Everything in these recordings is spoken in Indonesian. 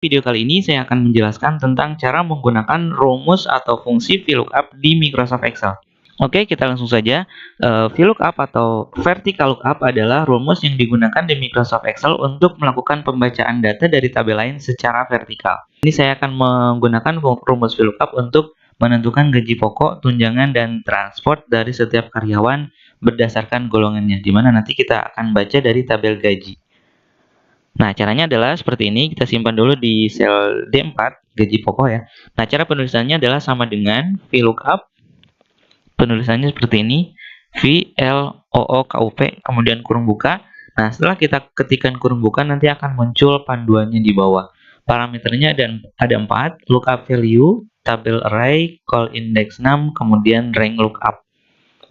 Video kali ini saya akan menjelaskan tentang cara menggunakan rumus atau fungsi VLOOKUP di Microsoft Excel. Oke, kita langsung saja. VLOOKUP atau Vertical Lookup adalah rumus yang digunakan di Microsoft Excel untuk melakukan pembacaan data dari tabel lain secara vertikal. Ini saya akan menggunakan rumus VLOOKUP untuk menentukan gaji pokok, tunjangan, dan transport dari setiap karyawan berdasarkan golongannya, di mana nanti kita akan baca dari tabel gaji. Nah, caranya adalah seperti ini. Kita simpan dulu di sel D4, gaji pokok ya. Nah, cara penulisannya adalah sama dengan VLOOKUP. Penulisannya seperti ini. VLOOKUP, kemudian kurung buka. Nah, setelah kita ketikkan kurung buka, nanti akan muncul panduannya di bawah. Parameternya ada 4, lookup value, tabel array, call index 6, kemudian rank lookup.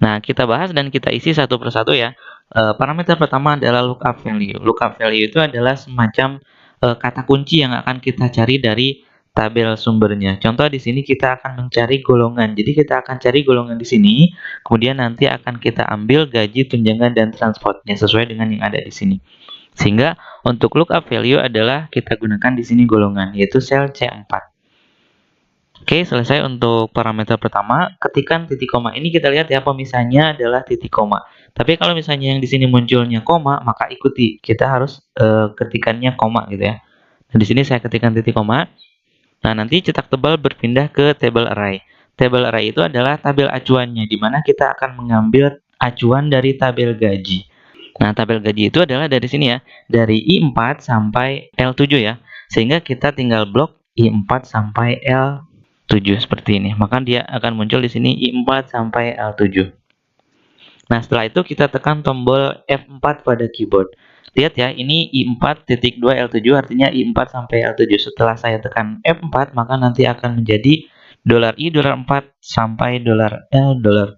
Nah, kita bahas dan kita isi satu persatu ya. Parameter pertama adalah lookup value. Lookup value itu adalah semacam kata kunci yang akan kita cari dari tabel sumbernya. Contoh di sini kita akan mencari golongan. Jadi kita akan cari golongan di sini, kemudian nanti akan kita ambil gaji, tunjangan, dan transportnya sesuai dengan yang ada di sini. Sehingga untuk lookup value adalah kita gunakan di sini golongan, yaitu sel C4. Oke, selesai untuk parameter pertama. Ketikan titik koma. Ini kita lihat ya, pemisahnya adalah titik koma. Tapi kalau misalnya yang di sini munculnya koma, maka ikuti. Kita harus ketikannya koma gitu ya. Nah, di sini saya ketikkan titik koma. Nah, nanti cetak tebal berpindah ke table array. Table array itu adalah tabel acuannya, di mana kita akan mengambil acuan dari tabel gaji. Nah, tabel gaji itu adalah dari sini ya, dari I4 sampai L7 ya. Sehingga kita tinggal blok I4 sampai L7 seperti ini. Maka dia akan muncul di sini I4 sampai L7. Nah, setelah itu kita tekan tombol F4 pada keyboard. Lihat ya, ini I4.2 L7 artinya I4 sampai L7. Setelah saya tekan F4, maka nanti akan menjadi $I, $4 sampai $L, $7.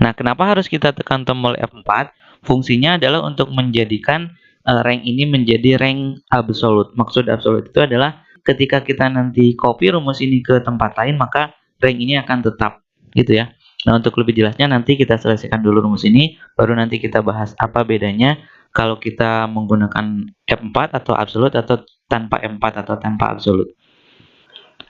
Nah, kenapa harus kita tekan tombol F4? Fungsinya adalah untuk menjadikan rank ini menjadi rank absolut. Maksud absolut itu adalah ketika kita nanti copy rumus ini ke tempat lain, maka rank ini akan tetap, gitu ya. Nah, untuk lebih jelasnya nanti kita selesaikan dulu rumus ini, baru nanti kita bahas apa bedanya kalau kita menggunakan F4 atau absolut atau tanpa F4 atau tanpa absolut.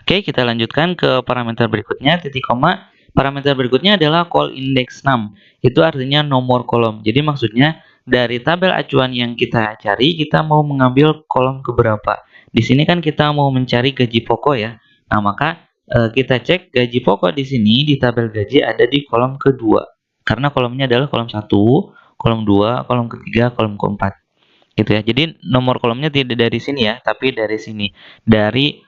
Oke, kita lanjutkan ke parameter berikutnya, titik koma. Parameter berikutnya adalah call index 6. Itu artinya nomor kolom. Jadi maksudnya dari tabel acuan yang kita cari, kita mau mengambil kolom keberapa. Di sini kan kita mau mencari gaji pokok ya. Nah, maka kita cek gaji pokok di sini di tabel gaji ada di kolom kedua. Karena kolomnya adalah kolom 1, kolom 2, kolom ketiga, kolom keempat. Gitu ya. Jadi nomor kolomnya tidak dari sini ya, tapi dari sini. Dari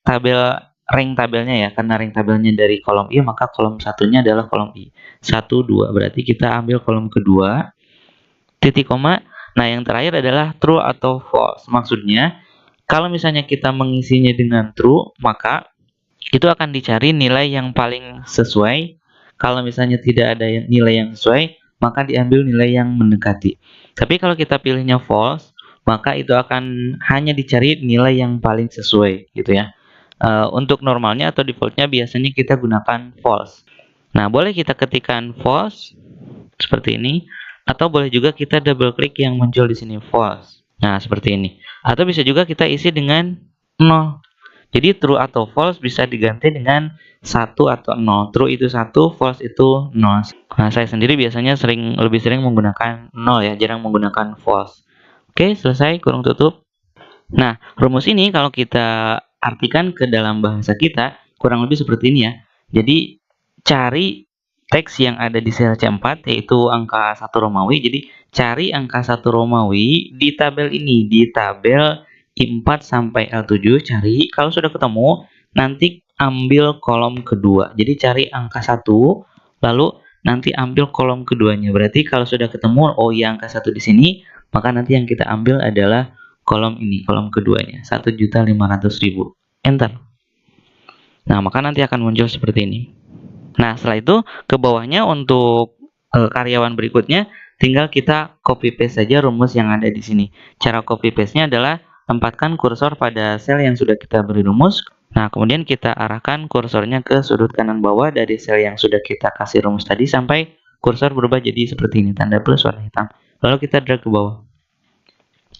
tabel rank tabelnya ya, karena rank tabelnya dari kolom I, maka kolom satunya adalah kolom I. 1, 2, berarti kita ambil kolom kedua, titik koma. Nah, yang terakhir adalah true atau false. Maksudnya, kalau misalnya kita mengisinya dengan true, maka itu akan dicari nilai yang paling sesuai. Kalau misalnya tidak ada nilai yang sesuai, maka diambil nilai yang mendekati. Tapi kalau kita pilihnya false, maka itu akan hanya dicari nilai yang paling sesuai, gitu ya. Untuk normalnya atau defaultnya biasanya kita gunakan false. Nah, boleh kita ketikkan false seperti ini, atau boleh juga kita double klik yang muncul di sini false. Nah, seperti ini. Atau bisa juga kita isi dengan 0. Jadi true atau false bisa diganti dengan 1 atau 0. True itu 1, false itu 0. Nah, saya sendiri biasanya lebih sering menggunakan 0 ya, jarang menggunakan false. Oke, selesai, kurung tutup. Nah, rumus ini kalau kita artikan ke dalam bahasa kita, kurang lebih seperti ini ya. Jadi, cari teks yang ada di sel C4, yaitu angka 1 Romawi. Jadi, cari angka 1 Romawi di tabel ini, di tabel I4 sampai L7, cari. Kalau sudah ketemu, nanti ambil kolom kedua. Jadi, cari angka 1, lalu nanti ambil kolom keduanya. Berarti kalau sudah ketemu, oh ya angka 1 di sini, maka nanti yang kita ambil adalah kolom ini, kolom keduanya, 1.500.000. Enter. Nah, maka nanti akan muncul seperti ini. Nah, setelah itu ke bawahnya untuk karyawan berikutnya tinggal kita copy paste saja rumus yang ada di sini. Cara copy paste-nya adalah tempatkan kursor pada sel yang sudah kita beri rumus. Nah, kemudian kita arahkan kursornya ke sudut kanan bawah dari sel yang sudah kita kasih rumus tadi sampai kursor berubah jadi seperti ini, tanda plus warna hitam. Lalu kita drag ke bawah.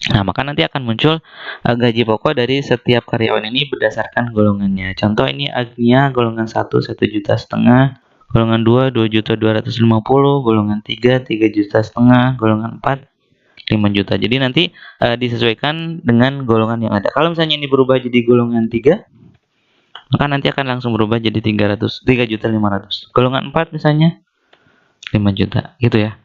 Nah, maka nanti akan muncul gaji pokok dari setiap karyawan ini berdasarkan golongannya. Contoh ini Agnia golongan 1 1,5 juta, golongan 2 2.250.000, golongan 3 3,5 juta, golongan 4 5 juta. Jadi nanti disesuaikan dengan golongan yang ada. Kalau misalnya ini berubah jadi golongan 3, maka nanti akan langsung berubah jadi 3.500.000. Golongan 4 misalnya 5 juta, gitu ya.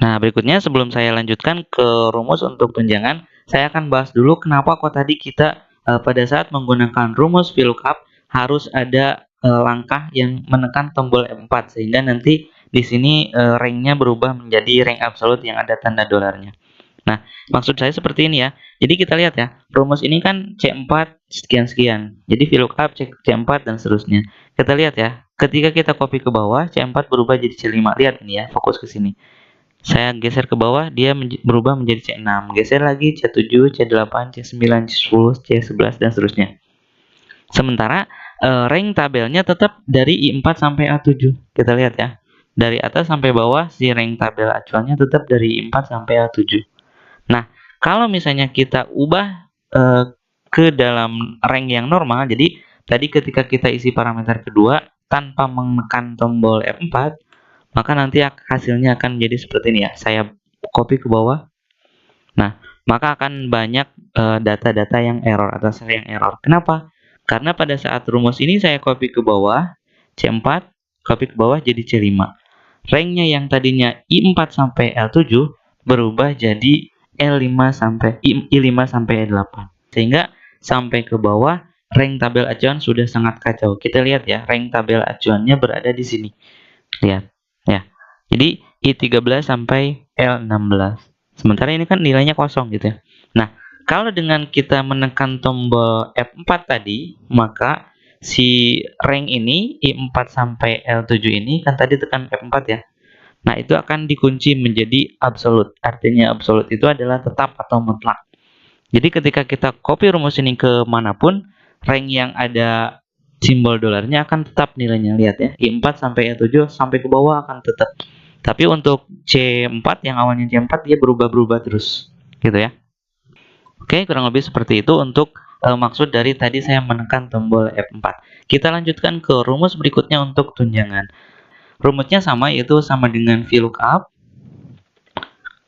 Nah, berikutnya sebelum saya lanjutkan ke rumus untuk tunjangan, saya akan bahas dulu kenapa kok tadi kita pada saat menggunakan rumus VLOOKUP harus ada langkah yang menekan tombol F4 sehingga nanti di sini ranknya berubah menjadi rank absolut yang ada tanda dolarnya. Nah, maksud saya seperti ini ya. Jadi kita lihat ya, rumus ini kan C4 sekian-sekian. Jadi VLOOKUP C4 dan seterusnya. Kita lihat ya, ketika kita copy ke bawah, C4 berubah jadi C5. Lihat ini ya, fokus ke sini. Saya geser ke bawah, dia berubah menjadi C6. Geser lagi C7, C8, C9, C10, C11, dan seterusnya. Sementara rank tabelnya tetap dari I4 sampai A7. Kita lihat ya. Dari atas sampai bawah, si rank tabel acuannya tetap dari I4 sampai A7. Nah, kalau misalnya kita ubah ke dalam rank yang normal, jadi tadi ketika kita isi parameter kedua tanpa menekan tombol F4, maka nanti hasilnya akan jadi seperti ini ya. Saya copy ke bawah. Nah, maka akan banyak data-data yang error atau sel yang error. Kenapa? Karena pada saat rumus ini saya copy ke bawah, C4, copy ke bawah jadi C5. Ranknya yang tadinya I4 sampai L7 berubah jadi I5 sampai E8. Sehingga sampai ke bawah rank tabel acuan sudah sangat kacau. Kita lihat ya, rank tabel acuannya berada di sini. Lihat ya. Jadi I13 sampai L16. Sementara ini kan nilainya kosong gitu ya. Nah, kalau dengan kita menekan tombol F4 tadi, maka si rank ini I4 sampai L7 ini kan tadi tekan F4 ya. Nah, itu akan dikunci menjadi absolut. Artinya absolut itu adalah tetap atau mutlak. Jadi ketika kita copy rumus ini ke manapun, rank yang ada simbol dolarnya akan tetap nilainya. Lihat ya, I4 sampai I7 sampai ke bawah akan tetap. Tapi untuk C4 yang awalnya C4 dia berubah-berubah terus. Gitu ya. Oke, kurang lebih seperti itu untuk maksud dari tadi saya menekan tombol F4. Kita lanjutkan ke rumus berikutnya untuk tunjangan. Rumusnya sama, yaitu sama dengan VLOOKUP,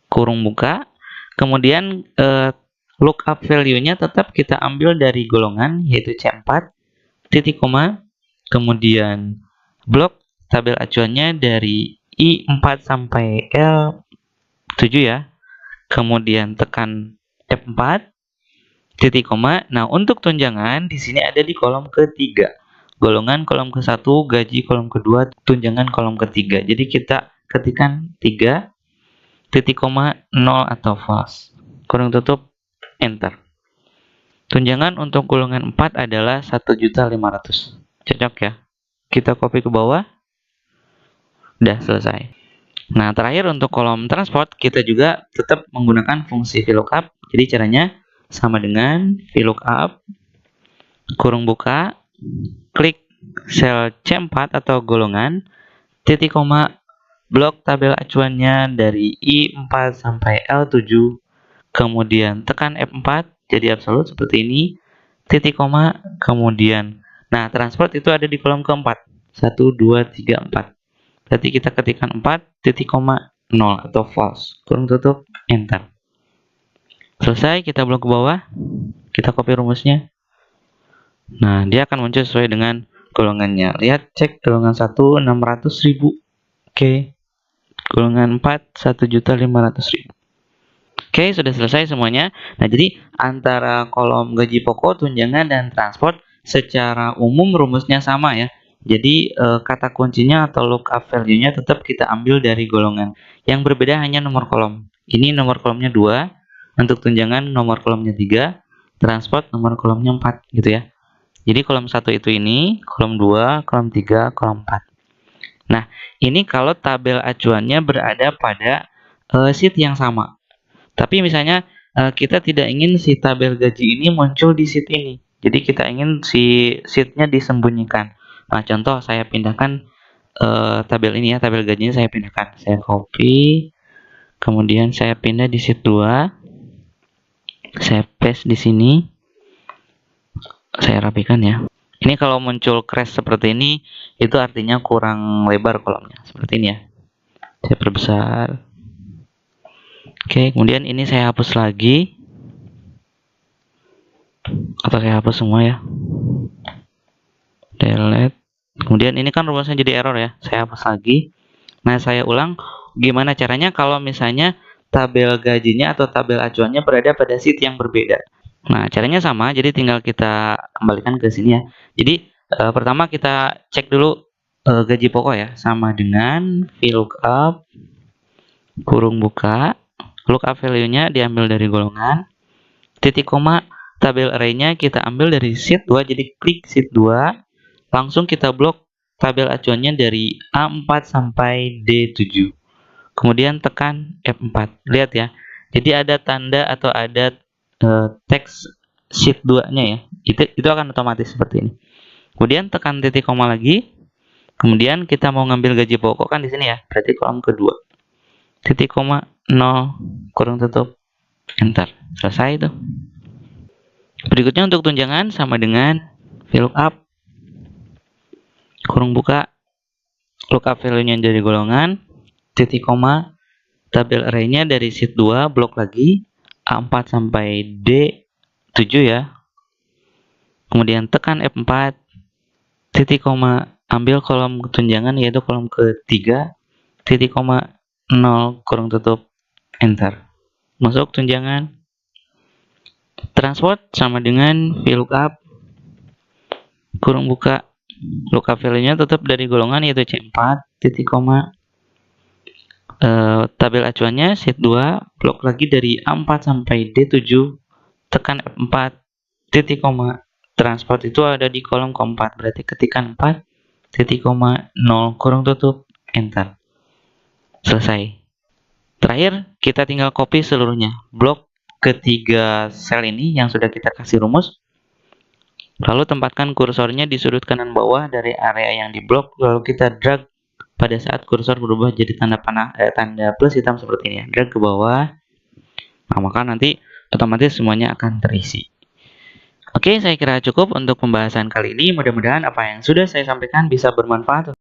kurung buka, kemudian lookup value-nya tetap kita ambil dari golongan, yaitu C4, titik koma, kemudian blok tabel acuannya dari I4 sampai L7 ya, kemudian tekan F4, titik koma. Nah, untuk tunjangan di sini ada di kolom ketiga. Golongan kolom ke-1, gaji kolom kedua, tunjangan kolom ketiga. Jadi kita ketikkan 3, titik koma, 0 atau false. Kurung tutup, enter. Tunjangan untuk golongan 4 adalah 1.500.000. Cocok ya? Kita copy ke bawah. Udah selesai. Nah, terakhir untuk kolom transport, kita juga tetap menggunakan fungsi VLOOKUP. Jadi caranya sama dengan VLOOKUP, kurung buka, klik sel C4 atau golongan, titik koma, blok tabel acuannya dari I4 sampai L7, kemudian tekan F4, jadi absolut seperti ini, titik koma, kemudian, nah transport itu ada di kolom keempat, 1, 2, 3, 4. Berarti kita ketikkan 4, titik koma, 0 atau false, kurung tutup, enter. Selesai, kita blok ke bawah, kita copy rumusnya. Nah, dia akan muncul sesuai dengan golongannya. Lihat, cek golongan 1 600.000. Oke. Golongan 4 1.500.000. Oke, sudah selesai semuanya. Nah, jadi antara kolom gaji pokok, tunjangan, dan transport secara umum rumusnya sama ya. Jadi kata kuncinya atau lookup value-nya tetap kita ambil dari golongan. Yang berbeda hanya nomor kolom. Ini nomor kolomnya 2, untuk tunjangan nomor kolomnya 3, transport nomor kolomnya 4 gitu ya. Jadi kolom 1 itu ini, kolom 2, kolom 3, kolom 4. Nah, ini kalau tabel acuannya berada pada sheet yang sama. Tapi misalnya kita tidak ingin si tabel gaji ini muncul di sheet ini. Jadi kita ingin si sheet-nya disembunyikan. Nah, contoh saya pindahkan tabel ini ya, tabel gajinya saya pindahkan. Saya copy, kemudian saya pindah di sheet 2. Saya paste di sini. Saya rapikan ya. Ini kalau muncul crash seperti ini, itu artinya kurang lebar kolomnya. Seperti ini ya. Saya perbesar. Oke, kemudian ini saya hapus lagi. Atau saya hapus semua ya. Delete. Kemudian ini kan rumusnya jadi error ya. Saya hapus lagi. Nah, saya ulang. Gimana caranya kalau misalnya tabel gajinya atau tabel acuannya berada pada sheet yang berbeda? Nah, caranya sama. Jadi tinggal kita kembalikan ke sini ya. Jadi pertama kita cek dulu gaji pokok ya. Sama dengan VLOOKUP kurung buka. Lookup value-nya diambil dari golongan. Titik koma tabel array-nya kita ambil dari sheet 2. Jadi klik sheet 2. Langsung kita blok tabel acuannya dari A4 sampai D7. Kemudian tekan F4. Lihat ya. Jadi ada tanda atau ada teks sheet 2-nya ya. Itu akan otomatis seperti ini. Kemudian tekan titik koma lagi. Kemudian kita mau ngambil gaji pokok kan di sini ya. Berarti kolom kedua. Titik koma 0 kurung tutup enter. Selesai itu. Berikutnya untuk tunjangan sama dengan VLOOKUP kurung buka lookup value-nya dari golongan, titik koma tabel array-nya dari sheet 2 blok lagi A4 sampai D7 ya. Kemudian tekan F4 titik koma ambil kolom tunjangan yaitu kolom ketiga titik koma 0 kurung tutup enter. Masuk tunjangan. Transport sama dengan VLOOKUP kurung buka lookup value-nya tetap dari golongan yaitu C4 titik koma tabel acuannya sheet 2 blok lagi dari A4 sampai D7 tekan F4 titik koma transport itu ada di kolom keempat berarti ketikkan 4 titik koma 0 kurung tutup enter. Selesai. Terakhir kita tinggal copy seluruhnya blok ketiga sel ini yang sudah kita kasih rumus. Lalu tempatkan kursornya di sudut kanan bawah dari area yang diblok. Lalu kita drag pada saat kursor berubah jadi tanda panah, tanda plus hitam seperti ini. Drag ke bawah. Nah, maka nanti otomatis semuanya akan terisi. Oke, saya kira cukup untuk pembahasan kali ini. Mudah-mudahan apa yang sudah saya sampaikan bisa bermanfaat.